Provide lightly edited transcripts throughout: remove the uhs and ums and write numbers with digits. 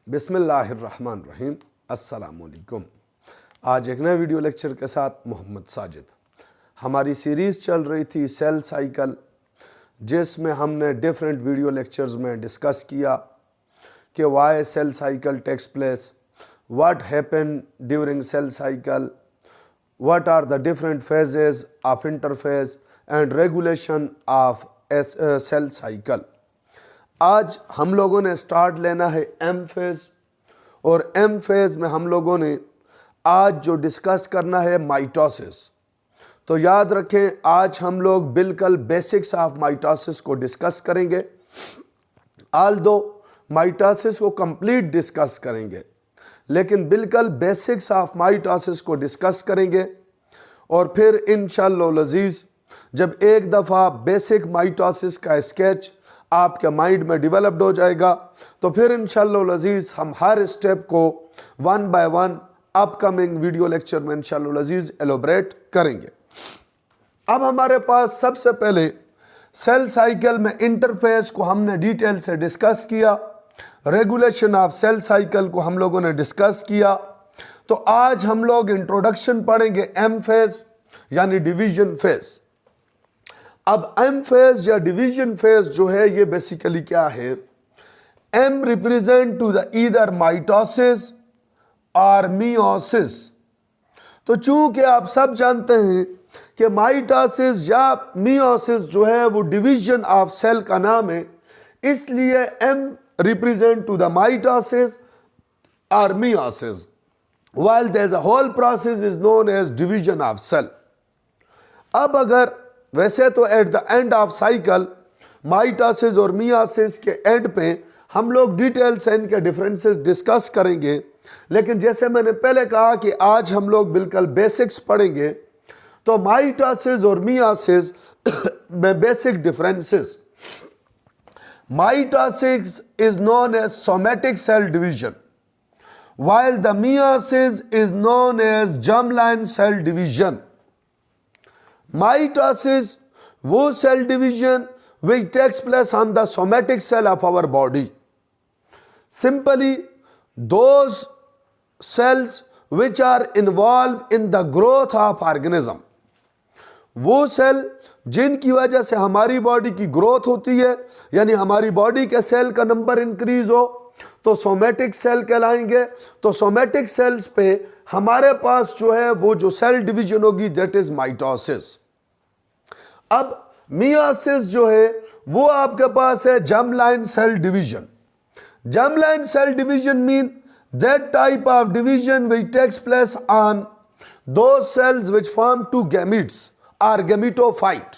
बिस्मिल्लाहिर्रहमानिर्रहीम। अस्सलामुअलैकुम। आज एक नए वीडियो लेक्चर के साथ मोहम्मद साजिद। हमारी सीरीज़ चल रही थी सेल साइकिल, जिसमें हमने डिफरेंट वीडियो लेक्चर्स में डिस्कस किया कि why cell cycle takes place, what happen during cell cycle, what are the different phases of interface and regulation of cell cycle. आज हम लोगों ने स्टार्ट लेना है एम फेज़, और एम फेज़ में हम लोगों ने आज जो डिस्कस करना है माइटोसिस। तो याद रखें, आज हम लोग बिल्कुल बेसिक्स ऑफ माइटोसिस को डिस्कस करेंगे। आल्दो माइटोसिस को कंप्लीट डिस्कस करेंगे, लेकिन बिल्कुल बेसिक्स ऑफ माइटोसिस को डिस्कस करेंगे। और फिर इंशाअल्लाह लजीज जब एक दफ़ा बेसिक माइटोसिस का स्केच आपके माइंड में डेवलप्ड हो जाएगा, तो फिर इंशाअल्लाह लजीज हम हर स्टेप को one by one upcoming video lecture में इंशाअल्लाह लजीज एलोबरेट करेंगे। अब हमारे पास सबसे पहले सेल साइकिल में इंटरफेस को हमने डिटेल से डिस्कस किया, रेगुलेशन ऑफ सेल साइकिल को हम लोगों ने डिस्कस किया। तो आज हम लोग इंट्रोडक्शन पढ़ेंगे एम फेज यानी डिवीजन फेज। अब एम फेज या डिवीजन फेज जो है ये बेसिकली क्या है? M represent to the either mitosis और मियोसिस। तो चूंकि आप सब जानते हैं कि माइटोसिस या मियोसिस जो है वो डिवीजन ऑफ सेल का नाम है, इसलिए M represent to the mitosis और meiosis, while there is a whole process is known as division of cell। अब अगर वैसे तो eight the end of cycle mitosis और मियोसिस के एंड पे हम लोग डिटेल से इनके डिफरेंसेस डिस्कस करेंगे, लेकिन जैसे मैंने पहले कहा कि आज हम लोग बिल्कुल बेसिक्स पढ़ेंगे। तो माइटोसिस और मियोसिस में basic differences. Mitosis is known as somatic cell division, while the meiosis is known as germline cell division। Mitosis वो cell division which takes place on the somatic cell of our body। Simply those cells which are involved in the growth of organism। वो cell जिनकी वजह से हमारी body की growth होती है, यानी हमारी बॉडी के सेल का नंबर इंक्रीज हो तो सोमेटिक सेल कहलाएंगे। तो सोमेटिक सेल्स पे हमारे पास जो है वो जो सेल डिवीजन होगी दैट इज माइटोसिस। अब मियोसिस जो है वो आपके पास है germline cell division. Germline cell division mean that type of division which takes place on those cells which form to gametes और गैमीटोफाइट।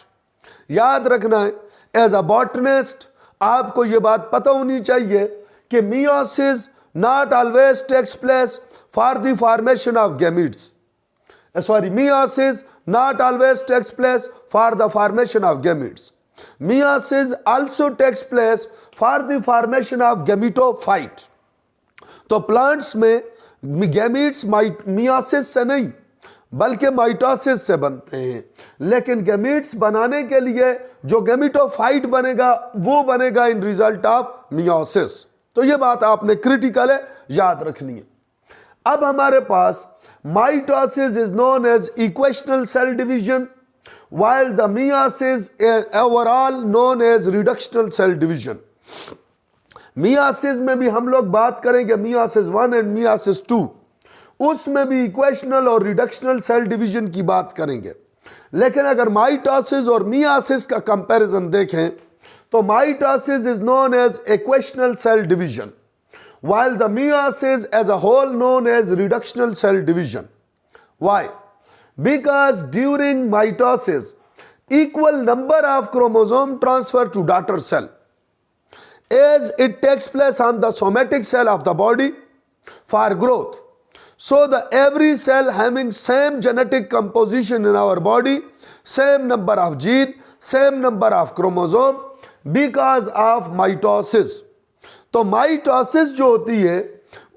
याद रखना है, एज अ बॉटनिस्ट आपको ये बात पता होनी चाहिए कि meiosis not always takes place for the formation of gametes। meiosis not always takes place for the formation of gametes। meiosis also takes place for the formation of gametophyte। तो plants में gametes meiosis से नहीं बल्कि mitosis से बनते हैं, लेकिन gametes बनाने के लिए जो गैमेटोफाइट बनेगा वो बनेगा इन रिजल्ट ऑफ मियोसिस। तो ये बात आपने क्रिटिकल है, याद रखनी है। अब हमारे पास mitosis is known as equational cell division, while the meiosis is overall known as reductional cell division। Meiosis में भी हम लोग बात करेंगे मियोसिस 1 एंड मियोसिस 2, उसमें भी इक्वेशनल और रिडक्शनल सेल डिवीजन की बात करेंगे। लेकिन अगर माइटोसिस और मियोसिस का कंपैरिजन देखें तो mitosis is known as equational cell division, while the meiosis as a whole known as reductional cell division। Why? Because during mitosis equal number of chromosome transfer to daughter cell as it takes place on the somatic cell of the body for growth। So the every cell having same genetic composition in our body, same number of gene, same number of chromosome because of mitosis। तो mitosis जो होती है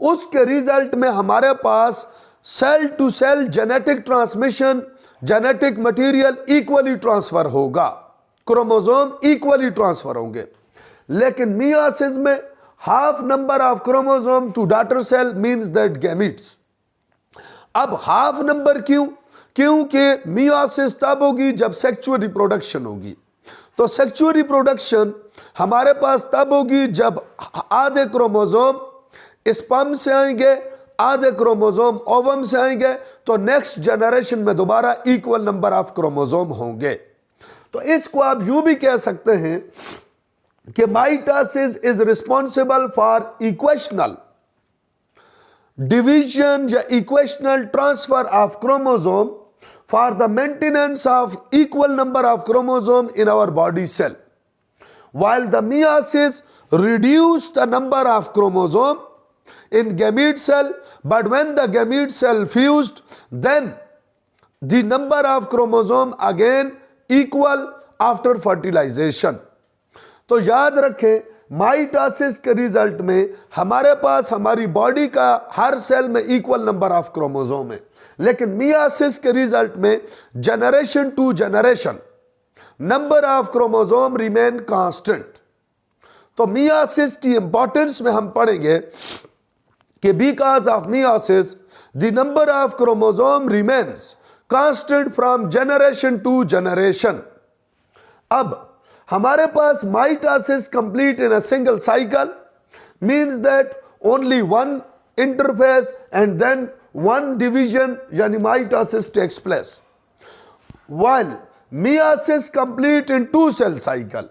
उसके result में हमारे पास cell to cell genetic transmission, genetic material equally transfer होगा, chromosome equally transfer होंगे। लेकिन मियोसिस में half number of chromosome to daughter cell means that gametes. अब हाफ नंबर क्यों? क्योंकि मियोसिस तब होगी जब सेक्सुअल रिप्रोडक्शन होगी। तो सेक्सुअल रिप्रोडक्शन हमारे पास तब होगी जब आधे क्रोमोसोम स्पर्म से आएंगे, आधे क्रोमोसोम ओवम से आएंगे, तो नेक्स्ट जनरेशन में दोबारा इक्वल नंबर ऑफ क्रोमोसोम होंगे। तो इसको आप यूं भी कह सकते हैं कि mitosis is responsible for equational division या equational transfer of chromosome for the maintenance of equal number of chromosome in our body cell, while the meiosis reduce the number of chromosome in gamete cell, but when the gamete cell fused, then the number of chromosome again equal after fertilization. तो याद रखें, mitosis के result में हमारे पास हमारी body का हर cell में इक्वल नंबर ऑफ क्रोमोसोम है, लेकिन मियोसिस के रिजल्ट में generation to generation number of chromosome remain constant. तो मियोसिस की इंपॉर्टेंस में हम पढ़ेंगे कि because of meiosis the number of chromosome remains constant from generation to generation. अब हमारे पास mitosis complete in a single cycle means that only one interphase and then one division यानी mitosis takes place, while meiosis complete in two cell cycle.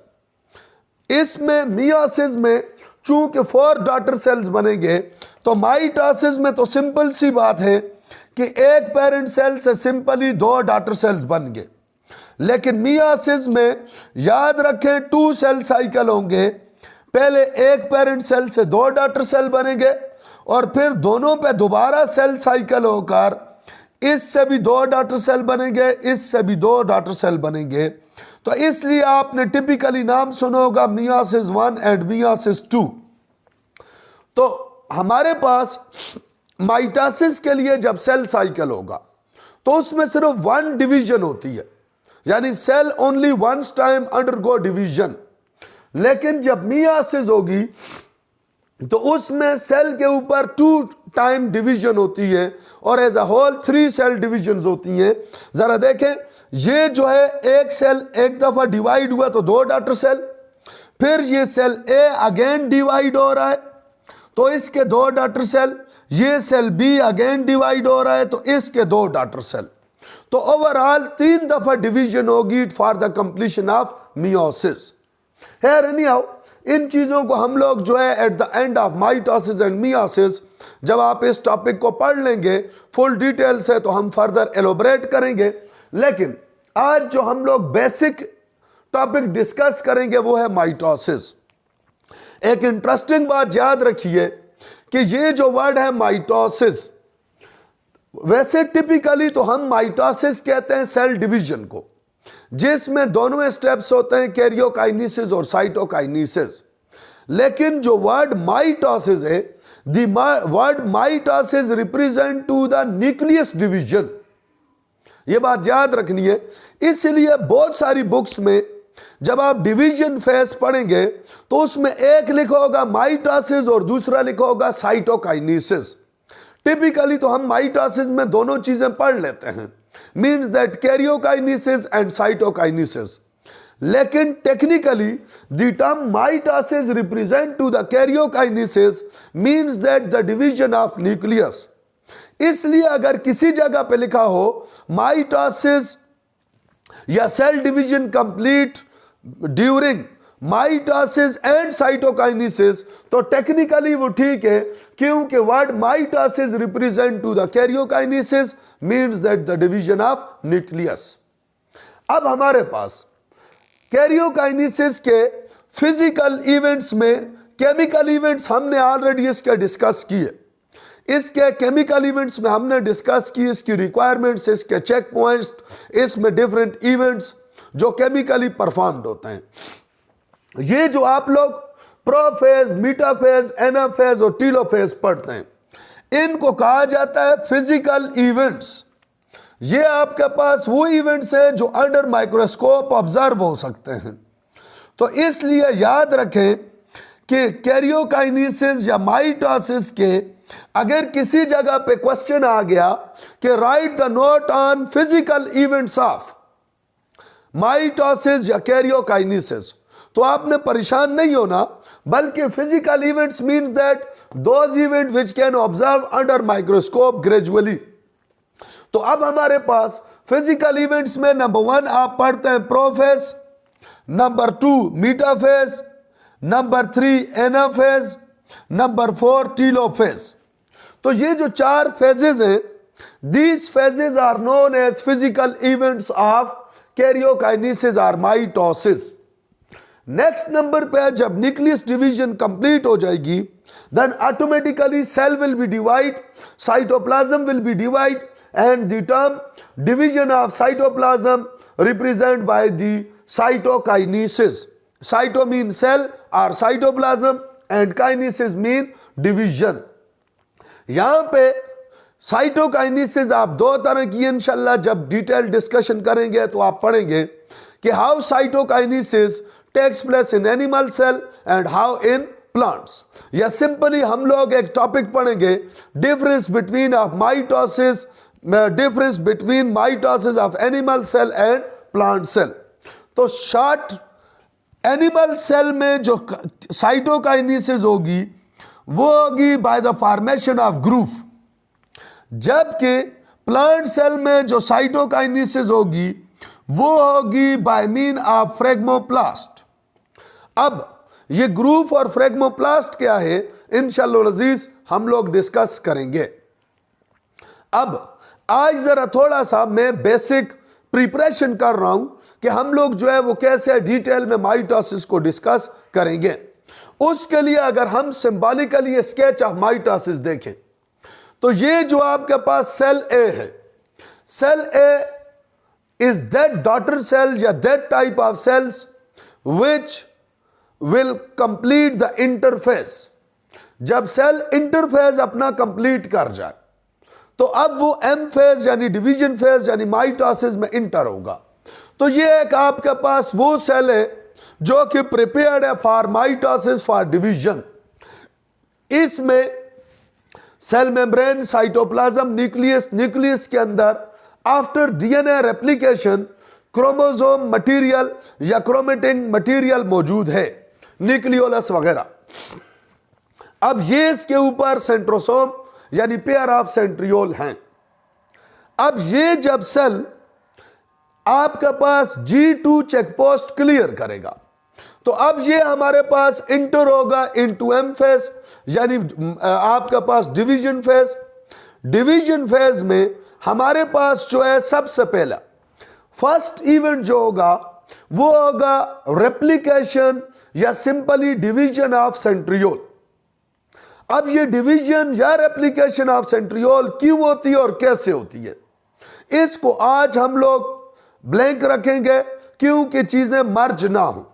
इसमें meiosis में चूंकि 4 daughter cells बनेंगे, तो mitosis में तो सिंपल सी बात है कि एक पेरेंट सेल से सिंपली 2 डॉटर सेल्स बन गए, लेकिन मियोसिस में याद रखें 2 सेल साइकिल होंगे। पहले एक पेरेंट सेल से 2 डॉटर सेल बनेंगे और फिर दोनों पे दोबारा सेल साइकिल होकर इससे भी 2 डॉटर सेल बनेंगे, इससे भी 2 डॉटर सेल बनेंगे। तो इसलिए आपने टिपिकली नाम सुना होगा मियोसिस 1 एंड मियोसिस 2। तो हमारे पास माइटोसिस के लिए जब सेल साइकिल होगा तो उसमें सिर्फ 1 डिवीजन होती है, यानी cell only once time undergo division. लेकिन जब मियोसिस होगी तो उसमें सेल के ऊपर 2 टाइम डिवीजन होती है और as a whole 3 cell divisions होती हैं। जरा देखें, ये जो है एक सेल एक दफा डिवाइड हुआ तो 2 डॉटर सेल, फिर ये सेल ए अगेन डिवाइड हो रहा है तो इसके 2 डॉटर सेल, ये सेल बी अगेन डिवाइड हो रहा है तो इसके 2 डॉटर सेल। तो ओवरऑल 3 दफा डिवीजन होगी for the completion of meiosis. Here anyhow इन चीजों को हम लोग जो है at the end of mitosis and meiosis, जब आप इस टॉपिक को पढ़ लेंगे फुल डिटेल से तो हम फर्दर एलोबरेट करेंगे। लेकिन आज जो हम लोग बेसिक टॉपिक डिस्कस करेंगे वो है माइटोसिस। एक इंटरेस्टिंग बात याद रखिए कि ये जो वर्ड है माइटोसिस, वैसे टिपिकली तो हम माइटोसिस कहते हैं सेल डिवीजन को, जिसमें दोनों स्टेप्स होते हैं कैरियोकाइनेसिस और साइटोकाइनेसिस। लेकिन जो वर्ड माइटोसिस है, the word mitosis represent to the nucleus division, ये बात याद रखनी है। इसलिए बहुत सारी बुक्स में जब आप डिवीजन फेज पढ़ेंगे तो उसमें एक लिखा होगा माइटोसिस और दूसरा लिखा होगा साइटोकाइनेसिस। टिपिकली तो हम माइटोसिस में दोनों चीजें पढ़ लेते हैं, means that karyokinesis and cytokinesis. लेकिन technically the term mitosis represent to the karyokinesis means that the division of nucleus. इसलिए अगर किसी जगह पे लिखा हो माइटोसिस या cell division complete during mitosis and cytokinesis, तो टेक्निकली वो ठीक है, क्योंकि word mitosis represent to the karyokinesis means that the division of nucleus. अब हमारे पास कैरियोकाइनेसिस के फिजिकल इवेंट्स में केमिकल इवेंट्स हमने ऑलरेडी इसके डिस्कस किए। इसके केमिकल इवेंट्स में हमने डिस्कस की इसकी रिक्वायरमेंट्स, इसके चेक पॉइंट्स, इसमें डिफरेंट इवेंट्स जो केमिकली परफॉर्म्ड होते हैं। ये जो आप लोग प्रोफेज, मीटाफेज, एनाफेज और टीलोफेज पढ़ते हैं, इनको कहा जाता है फिजिकल इवेंट्स। ये आपके पास वो इवेंट्स हैं जो अंडर माइक्रोस्कोप ऑब्जर्व हो सकते हैं। तो इसलिए याद रखें कि कैरियोकाइनेसिस या माइटोसिस के अगर किसी जगह पे क्वेश्चन आ गया कि write the note on physical events of mitosis या कैरियोकाइनेसिस, तो आपने परेशान नहीं होना, बल्कि physical events means that those event which can observe under microscope gradually. तो अब हमारे पास फिजिकल इवेंट्स में नंबर 1 आप पढ़ते हैं prophase, number 2 metaphase, number 3 anaphase, number 4 telophase. तो ये जो 4 फेजेस हैं, these phases are known as physical events of karyokinesis और माइटोसिस। नेक्स्ट नंबर पे जब न्यूक्लियस डिवीजन कंप्लीट हो जाएगी, then automatically cell will be divide, cytoplasm will be divide, and the term division of cytoplasm represent by the cytokinesis. Cyto mean cell और cytoplasm and kinesis mean division. यहां पे cytokinesis आप 2 तरह की इंशाल्लाह जब डिटेल डिस्कशन करेंगे तो आप पढ़ेंगे कि how cytokinesis takes place in animal cell and how in plants. या सिंपली हम लोग एक टॉपिक पढ़ेंगे difference between of mitosis, difference between mitosis of animal cell and plant cell. तो शॉर्ट एनिमल सेल में जो साइटोकाइनेसिस होगी वो होगी by the formation of groove, जबकि प्लांट सेल में जो साइटोकाइनेसिस होगी वो होगी बाय मीन ऑफ फ्रेगमोप्लास्ट। अब ये ग्रूव और फ्रेगमोप्लास्ट क्या है, इंशाअल्लाह अजीज हम लोग डिस्कस करेंगे। अब आज जरा थोड़ा सा मैं बेसिक प्रिपरेशन कर रहा हूं कि हम लोग जो है वो कैसे डिटेल में माइटोसिस को डिस्कस करेंगे। उसके लिए अगर हम सिंबॉलिकली स्केच ऑफ माइटोसिस देखें तो ये जो आपके पास सेल ए है, cell A is that daughter cell या that type of cells which will complete the interphase. जब सेल इंटरफेज अपना कंप्लीट कर जाए तो अब वो एम फेज यानी डिवीजन फेज यानी माइटोसिस में इंटर होगा। तो ये एक आपके पास वो सेल है जो कि प्रिपेयर्ड है फॉर माइटोसिस फॉर डिवीजन। इसमें cell membrane, cytoplasm, nucleus, nucleus के अंदर after DNA replication chromosome material या क्रोमेटिन मटेरियल मौजूद है, न्यूक्लियोलस वगैरह। अब ये इसके ऊपर सेंट्रोसोम यानी पेयर ऑफ सेंट्रियोल हैं। अब ये जब सेल आपके पास G2 चेकपोस्ट क्लियर करेगा तो अब ये हमारे पास इंटर होगा इनटू एम फेज यानी आपके पास डिवीजन फेज। डिवीजन फेज में हमारे पास जो है सबसे पहला फर्स्ट इवेंट जो होगा वो होगा रेप्लिकेशन या सिंपली डिवीजन ऑफ सेंट्रियोल। अब ये डिवीजन या रेप्लिकेशन ऑफ सेंट्रियोल क्यों होती है और कैसे होती है, इसको आज हम लोग ब्लैंक रखेंगे क्योंकि चीजें मर्ज ना हो।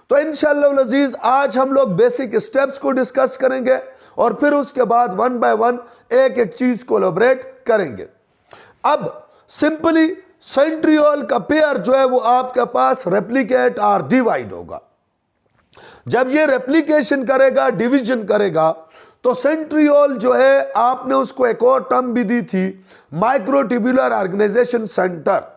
तो इंशाअल्लाह अजीज आज हम लोग बेसिक स्टेप्स को डिस्कस करेंगे और फिर उसके बाद 1 बाय 1 एक एक चीज को एलैबोरेट करेंगे। अब सिंपली सेंट्रियोल का पेयर जो है वो आपके पास रेप्लिकेट और डिवाइड होगा। जब ये रेप्लिकेशन करेगा, डिवीजन करेगा, तो सेंट्रियोल जो है आपने उसको एक और टर्म भी दी थी, माइक्रोट्यूब्यूलर ऑर्गेनाइजेशन सेंटर।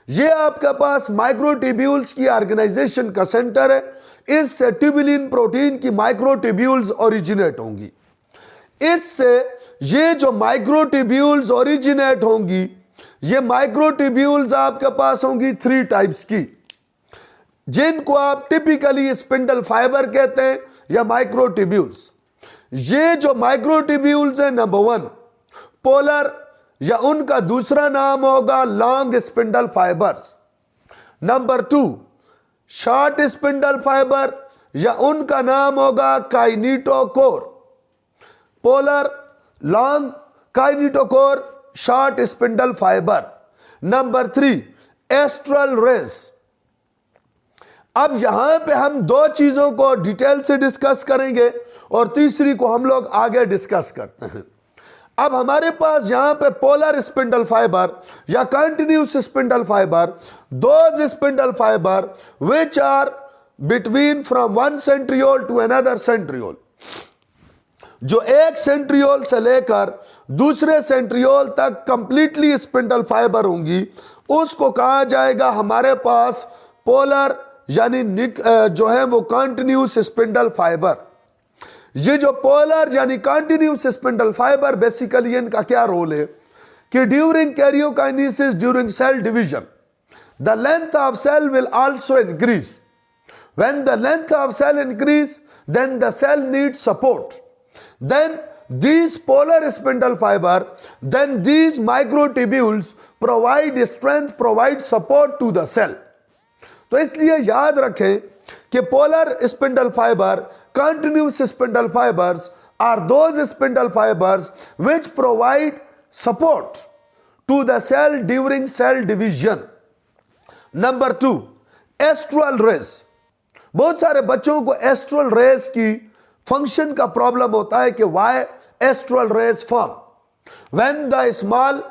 ये आपके पास माइक्रोट्यूब्यूल्स की ऑर्गेनाइजेशन का सेंटर है। इससे ट्यूबुलिन प्रोटीन की माइक्रोट्यूब्यूल्स ओरिजिनेट होंगी। इससे ये जो माइक्रोट्यूब्यूल्स ओरिजिनेट होंगी, ये माइक्रोट्यूब्यूल्स आपके पास होंगी 3 टाइप्स की, जिनको आप टिपिकली स्पिंडल फाइबर कहते हैं या माइक्रोट्यूब्यूल्स। ये जो माइक्रोट्यूब्यूल्स है, नंबर 1 पोलर या उनका दूसरा नाम होगा long spindle fibres. Number 2 short spindle fibre या उनका नाम होगा kinetochore. Polar, long, kinetochore, short spindle fibre. Number 3 astral rays. अब यहां पे हम 2 चीजों को डिटेल से डिस्कस करेंगे और तीसरी को हम लोग आगे डिस्कस करते हैं। अब हमारे पास यहां पे पोलर स्पिंडल फाइबर या continuous spindle fibre, those spindle fibre which are between from one centriole to another centriole. जो एक सेंट्रियोल से लेकर दूसरे सेंट्रियोल तक कंप्लीटली स्पिंडल फाइबर होंगी, उसको कहा जाएगा हमारे पास पोलर यानी जो है वो कंटिन्यूस स्पिंडल फाइबर। ये जो पोलर यानी कंटिन्यूस स्पिंडल फाइबर, बेसिकली इनका क्या रोल है कि during karyokinesis, during cell division, the length of cell will also increase. When the length of cell increase, then the cell needs support. Then these polar spindle fiber, then these microtubules provide strength, provide support to the cell. तो इसलिए याद रखें कि polar spindle fibre, continuous spindle fibres are those spindle fibers which provide support to the cell during cell division. Number 2, astral rays. बहुत सारे बच्चों को astral rays की फंक्शन का प्रॉब्लम होता है कि why astral rays form when the small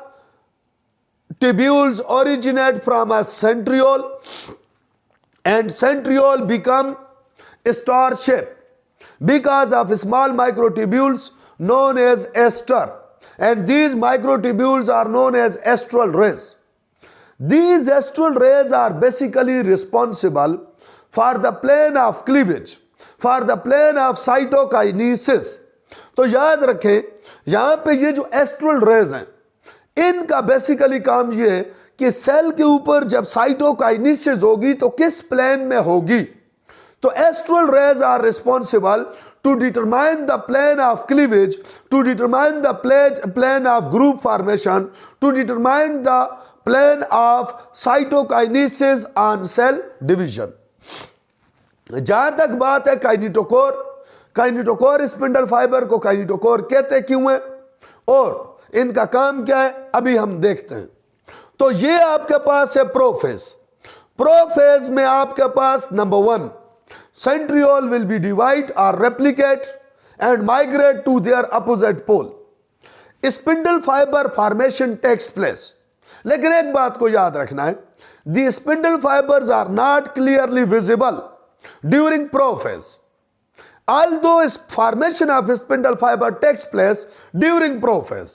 tubules originate from a centriole and centriole become star shape because of small microtubules known as aster, and these microtubules are known as astral rays. These astral rays are basically responsible for the plane of cleavage, for the plane of cytokinesis. तो याद रखें यहां पे ये जो astral raise हैं, इनका basically काम ये है कि सेल के ऊपर जब साइटोकाइनेसिस होगी तो किस प्लेन में होगी। तो astral rays are responsible to determine the plane of cleavage, to determine the plane of group formation, to determine the plane of cytokinesis on cell division. जहां तक बात है काइनेटोकोर, काइनेटोकोर स्पिंडल फाइबर को kinetochore कहते क्यों है और इनका काम क्या है अभी हम देखते हैं। तो ये आपके पास है प्रोफेज। प्रोफेज में आपके पास number 1, centriole will be divide और replicate and migrate to their opposite pole. Spindle fiber formation takes place, लेकिन एक बात को याद रखना है, the spindle fibres are not clearly visible during prophase, although formation of spindle fiber takes place during prophase,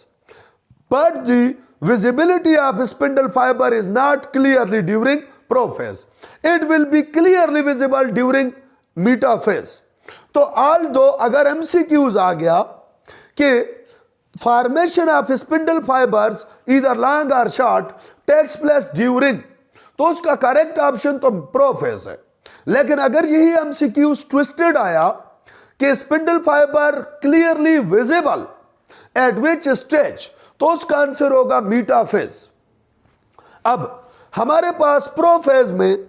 but the visibility of spindle fiber is not clearly during prophase. It will be clearly visible during metaphase. तो although अगर MCQs आ गया कि formation of spindle fibers either long or short takes place during, तो उसका correct option तो prophase है। लेकिन अगर यही एमसीक्यूज ट्विस्टेड आया कि spindle fibre clearly visible at which stage, तो उसका आंसर होगा मीटाफेज। अब हमारे पास प्रोफेज में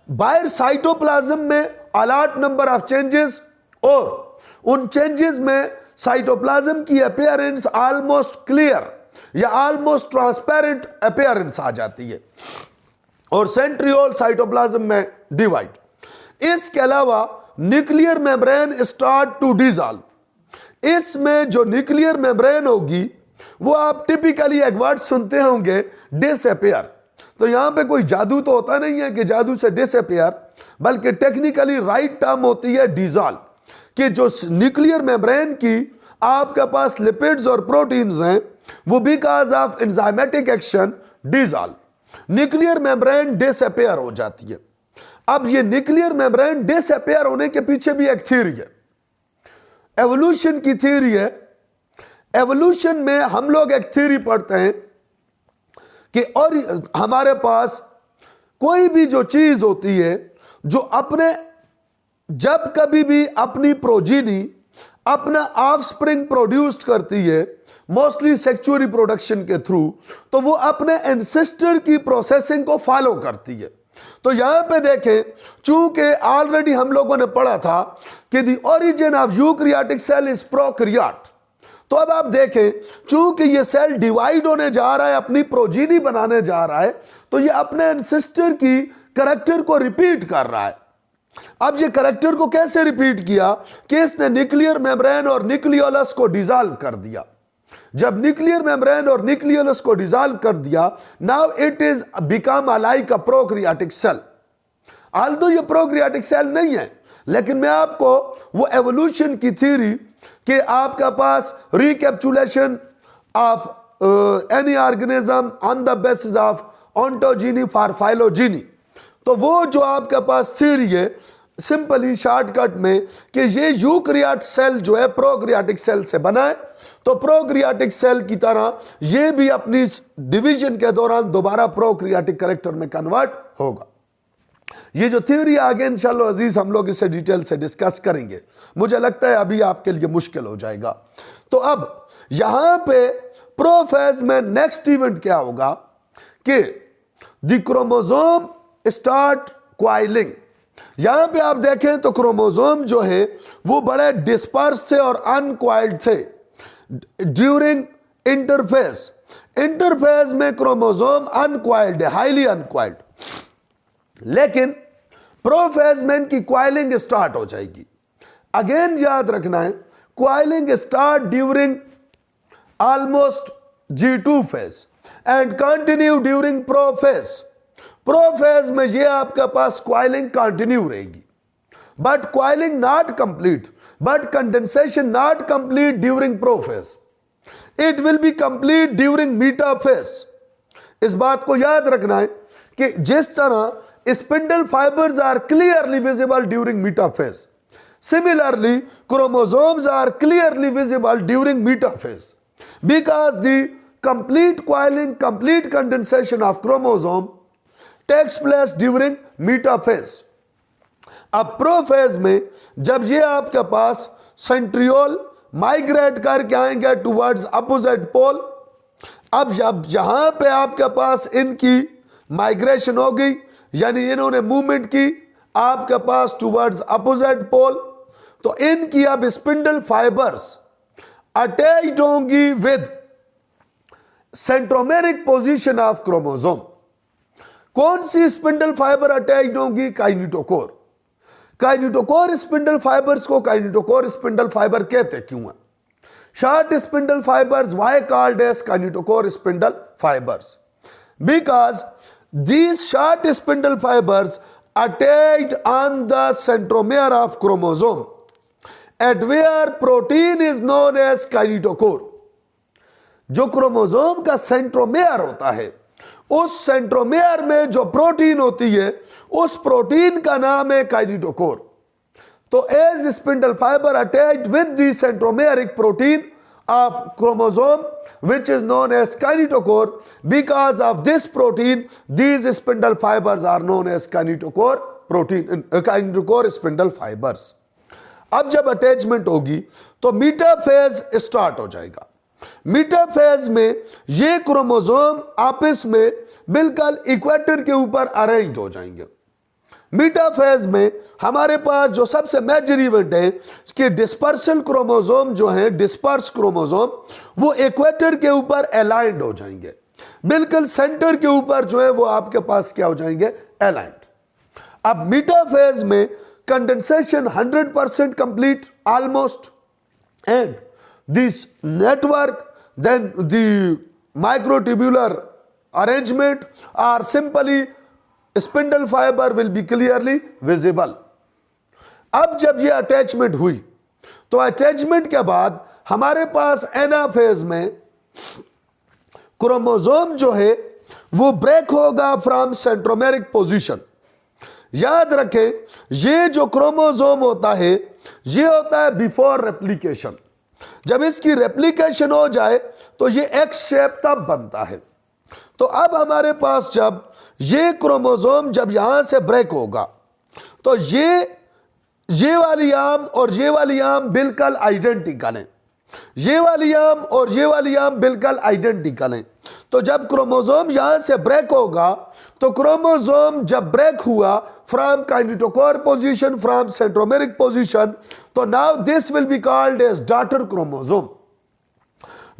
बाहर साइटोप्लाज्म में अलॉट नंबर ऑफ चेंजेस और उन चेंजेस में साइटोप्लाज्म की अपीयरेंस ऑलमोस्ट क्लियर या ऑलमोस्ट ट्रांसपेरेंट अपीयरेंस आ जाती है और सेंट्रियोल साइटोप्लाज्म में डिवाइड। इसके अलावा nuclear membrane start to dissolve. इसमें जो न्यूक्लियर मेम्ब्रेन होगी वो आप टिपिकली एक वर्ड सुनते होंगे डिसअपियर। तो यहां पे कोई जादू तो होता नहीं है कि जादू से डिसअपियर, बल्कि टेक्निकली राइट टर्म होती है डिसॉल्व, कि जो न्यूक्लियर मेम्ब्रेन की आपके पास लिपिड्स और प्रोटीन्स हैं वो because of enzymatic action dissolve, nuclear membrane disappear हो जाती है। अब ये न्यूक्लियर मेम्ब्रेन डिसअपियर होने के पीछे भी एक थ्योरी है, एवोल्यूशन की थ्योरी है। एवोल्यूशन में हम लोग एक थ्योरी पढ़ते हैं कि और हमारे पास कोई भी जो चीज होती है जो अपने जब कभी भी अपनी प्रोजीनी अपना ऑफस्प्रिंग प्रोड्यूस करती है मोस्टली सेक्सुअल रिप्रोडक्शन के थ्रू, तो वो अपने एंसेस्टर की प्रोसेसिंग को फॉलो करती है। तो यहां पे देखें, चूंकि ऑलरेडी हम लोगों ने पढ़ा था कि the origin of eukaryotic cell is prokaryote, तो अब आप देखें चूंकि ये सेल डिवाइड होने जा रहा है, अपनी प्रोजीनी बनाने जा रहा है, तो ये अपने एंसेस्टर की कैरेक्टर को रिपीट कर रहा है। अब ये कैरेक्टर को कैसे रिपीट किया कि इसने न्यूक्लियर मेम्ब्रेन और न्यूक्लियोलस को डिसॉल्व कर दिया। जब न्यूक्लियर मेम्ब्रेन और न्यूक्लियोलस को डिसॉल्व कर दिया, now it is become like a prokaryotic cell. Although ये प्रोकैरियोटिक सेल नहीं है, लेकिन मैं आपको वो एवोल्यूशन की थ्योरी कि आपका पास recapitulation of any organism on the basis of ontogeny for phylogeny, तो वो जो आपका पास थ्योरी है सिंपली शॉर्टकट में कि ये यूकैरियोट सेल जो है प्रोकैरियोटिक सेल से बना है, तो प्रोकैरियोटिक सेल की तरह ये भी अपनी डिवीजन के दौरान दोबारा प्रोकैरियोटिक कैरेक्टर में कन्वर्ट होगा। ये जो थ्योरी आगे इंशाअल्लाह अजीज हम लोग इसे डिटेल से डिस्कस करेंगे, मुझे लगता है अभी आपके लिए मुश्किल हो जाएगा। तो अब यहां पे प्रोफेज में नेक्स्ट इवेंट क्या होगा कि द क्रोमोसोम स्टार्ट क्वाइलिंग। यहां पे आप देखें तो क्रोमोसोम जो है वो बड़े डिस्पर्स थे और अनक्वाइल्ड थे ड्यूरिंग इंटरफेस। इंटरफेस में क्रोमोसोम अनक्वाइल्ड है, हाईली अनक्वाइल्ड, लेकिन प्रोफेज में इनकी क्वाइलिंग स्टार्ट हो जाएगी। अगेन याद रखना है coiling start during almost G2 phase and continue during prophase. Prophase में ये आपका पास क्वाइलिंग कंटिन्यू रहेगी, but coiling not complete, but condensation not complete during prophase, it will be complete during metaphase. इस बात को याद रखना है कि जिस तरह spindle fibres are clearly visible during metaphase, similarly chromosomes are clearly visible during metaphase because the complete coiling, complete condensation of chromosome takes place during metaphase। अब प्रोफेज में जब ये आपके पास सेंट्रियोल माइग्रेट करके आएंगे टुवर्ड्स अपोजिट पोल, अब जब जहां पे आपके पास इनकी माइग्रेशन हो गई यानी इन्होंने मूवमेंट की आपके पास टुवर्ड्स अपोजिट पोल, तो इनकी अब स्पिंडल फाइबर्स अटैच्ड होंगी with centromeric position of chromosome. कौन सी स्पिंडल फाइबर अटैच्ड होंगी? काइनेटोकोर। काइनेटोकोर स्पिंडल फाइबर्स को काइनेटोकोर स्पिंडल फाइबर कहते क्यों हैं? Short spindle fibres why called as kinetochore spindle fibres because these short spindle fibers attached on the centromere of chromosome at where protein is known as kinetochore। जो chromosome का centromere होता है उस centromere में जो प्रोटीन होती है उस प्रोटीन का नाम है काइनेटोकोर। तो as spindle fibre attached with the centromeric protein of chromosome which is known as kinetochore, because of this protein these spindle fibers are known as kinetochore protein, kinetochore spindle fibers। अब जब attachment होगी तो metaphase start हो जाएगा। Metaphase में ये chromosome आपस में बिल्कुल इक्वेटर के ऊपर अरेंज हो जाएंगे। मेटाफेज में हमारे पास जो सबसे मेजर इवेंट है कि डिस्पर्सल क्रोमोसोम जो है डिस्पर्स क्रोमोसोम वो इक्वेटर के ऊपर अलाइंड हो जाएंगे, बिल्कुल सेंटर के ऊपर जो है वो आपके पास क्या हो जाएंगे? अलाइंड। अब मेटाफेज में condensation 100% complete almost and this network then the microtubular arrangement are simply spindle fiber will be clearly visible. अब जब ये अटैचमेंट हुई तो अटैचमेंट के बाद हमारे पास एनाफेज में क्रोमोसोम जो है वो ब्रेक होगा फ्रॉम सेंट्रोमेरिक पोजीशन। याद रखें ये जो क्रोमोसोम होता है ये होता है बिफोर रेप्लिकेशन। जब इसकी रेप्लिकेशन हो जाए तो ये एक्स शेप तब बनता है। तो अब हमारे पास जब ये क्रोमोसोम जब यहां से ब्रेक होगा तो ये वाली आर्म और ये वाली आर्म बिल्कुल आइडेंटिकल है, ये वाली आर्म और ये वाली आर्म बिल्कुल आइडेंटिकल है। तो जब क्रोमोसोम यहां से ब्रेक होगा तो क्रोमोसोम जब ब्रेक हुआ from kinetochore position from centromeric position, तो now this will be called as daughter chromosome.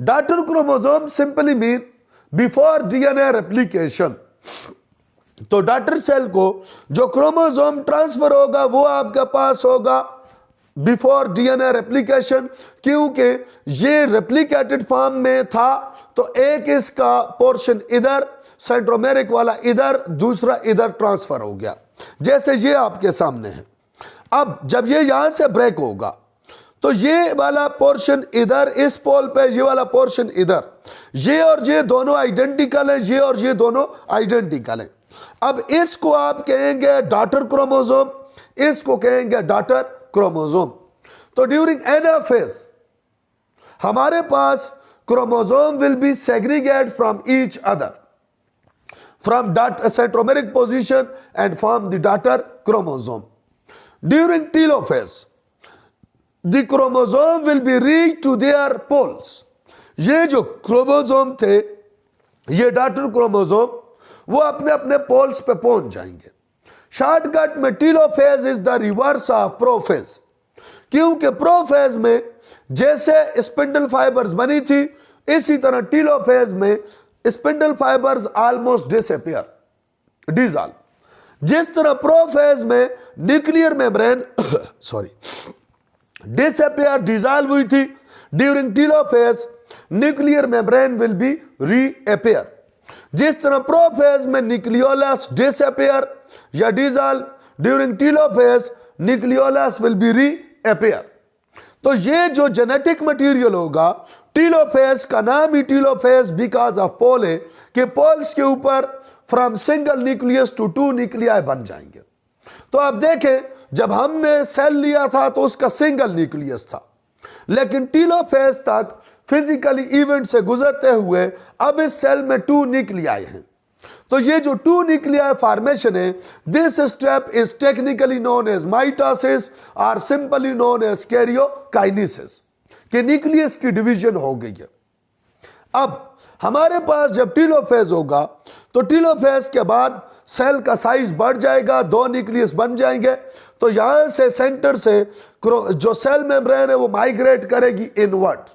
Daughter chromosome simply mean before DNA replication. तो डॉटर सेल को जो क्रोमोसोम ट्रांसफर होगा वो आपके पास होगा बिफोर डीएनए रेप्लिकेशन, क्योंकि ये रेप्लिकेटेड फॉर्म में था तो एक इसका पोर्शन इधर सेंट्रोमेरिक वाला इधर दूसरा इधर ट्रांसफर हो गया। जैसे ये आपके सामने है। अब जब ये यहां से ब्रेक होगा तो ये वाला पोर्शन इधर इस पोल पे, ये वाला पोर्शन इधर, ये और ये दोनों आइडेंटिकल है, ये और ये दोनों आइडेंटिकल है। अब इसको आप कहेंगे डॉटर क्रोमोसोम, इसको कहेंगे डॉटर क्रोमोसोम। तो ड्यूरिंग एनाफेज हमारे पास chromosome will be segregate from each other from centromeric position and form the daughter chromosome. During telophase, the chromosome will be reached to their poles. ये जो chromosome थे, ये daughter chromosome, वो अपने अपने पोल्स पे पहुंच जाएंगे। शॉर्टकट में telophase is the reverse of prophase, क्योंकि प्रोफेज में जैसे स्पिंडल फाइबर्स बनी थी, इसी तरह टीलोफेज में spindle fibres almost disappear, dissolve. जिस तरह प्रोफेज में न्यूक्लियर मेम्ब्रेन डिसअपियर, डिसॉल्व हुई थी, during telophase nuclear membrane will be reappear. जिस तरह प्रोफेज में न्यूक्लियोलस डिसअपियर या dissolve, during telophase nucleolus will be reappear. तो ये जो जेनेटिक मटेरियल होगा, टीलोफेज का नाम ही टीलोफेज बिकॉज ऑफ पोल है कि पोल्स के ऊपर from single nucleus to 2 nuclei बन जाएंगे। तो अब देखें, जब हमने सेल लिया था तो उसका सिंगल न्यूक्लियस था, लेकिन टीलोफेज तक फिजिकली इवेंट से गुजरते हुए अब इस सेल में 2 न्यूक्लियाई हैं। तो ये जो 2 न्यूक्लियाई फॉर्मेशन है, this step is technically known as mitosis और सिंपली नोन एज कैरियोकाइनेसिस, कि न्यूक्लियस की डिवीजन हो गई है। अब हमारे पास जब टीलोफेज होगा तो टीलोफेज के बाद सेल का साइज बढ़ जाएगा, 2 न्यूक्लियस बन जाएंगे। तो यहां से सेंटर से जो सेल मेम्ब्रेन है वो माइग्रेट करेगी इनवर्ट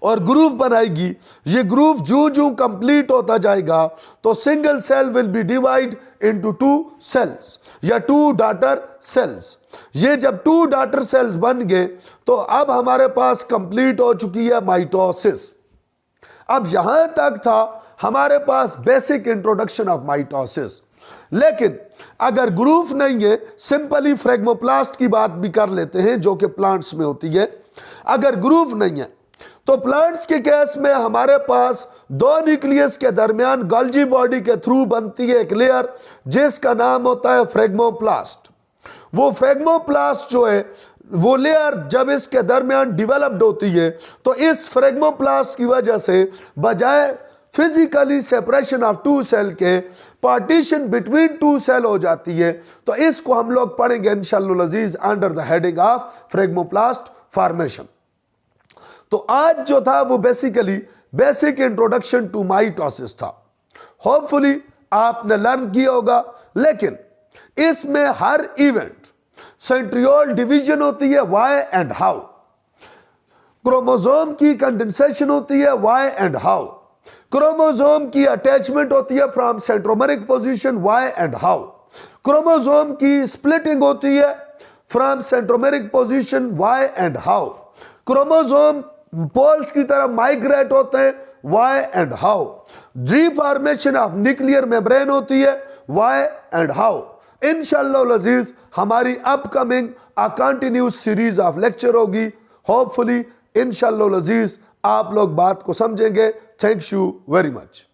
और ग्रूव बनाएगी। ये ग्रूव जूं जूं कंप्लीट होता जाएगा तो single cell will be divide into 2 cells या 2 डॉटर सेल्स। ये जब 2 डॉटर सेल्स बन गए तो अब हमारे पास कंप्लीट हो चुकी है माइटोसिस। अब यहां तक था हमारे पास बेसिक इंट्रोडक्शन ऑफ माइटोसिस, लेकिन अगर ग्रूव नहीं है, सिंपली फ्रेगमोप्लास्ट की बात भी कर लेते हैं जो कि प्लांट्स में होती है। अगर ग्रूव नहीं है तो प्लांट्स के केस में हमारे पास 2 न्यूक्लियस के दरमियान गोल्जी बॉडी के थ्रू बनती है एक लेयर जिसका नाम होता है फ्रेगमोप्लास्ट। वो फ्रेगमोप्लास्ट जो है वो लेयर जब इसके दरमियान डेवलप्ड होती है तो इस फ्रेगमोप्लास्ट की वजह से बजाय फिजिकली सेपरेशन ऑफ 2 सेल के पार्टीशन बिटवीन 2 सेल हो जाती है। तो इसको हम लोग पढ़ेंगे इंशाअल्लाह अजीज under the heading of phragmoplast formation. तो आज जो था वो basically basic introduction to mitosis था। होपफुली आपने लर्न किया होगा, लेकिन इसमें हर इवेंट सेंट्रियोल डिवीजन होती है, व्हाई एंड हाउ। क्रोमोसोम की कंडेंसेशन होती है, व्हाई एंड हाउ। क्रोमोसोम की अटैचमेंट होती है from centromeric position, why and how. Chromosome की स्प्लिटिंग होती है from centromeric position, why and how. Chromosome poles की तरफ माइग्रेट होते हैं, why and how. Reformation of nuclear membrane होती है, व्हाई एंड हाउ। इंशाअल्लाह अजीज हमारी upcoming continuous series of lecture होगी। होपफुली इंशाअल्लाह अजीज आप लोग बात को समझेंगे। Thank you very much.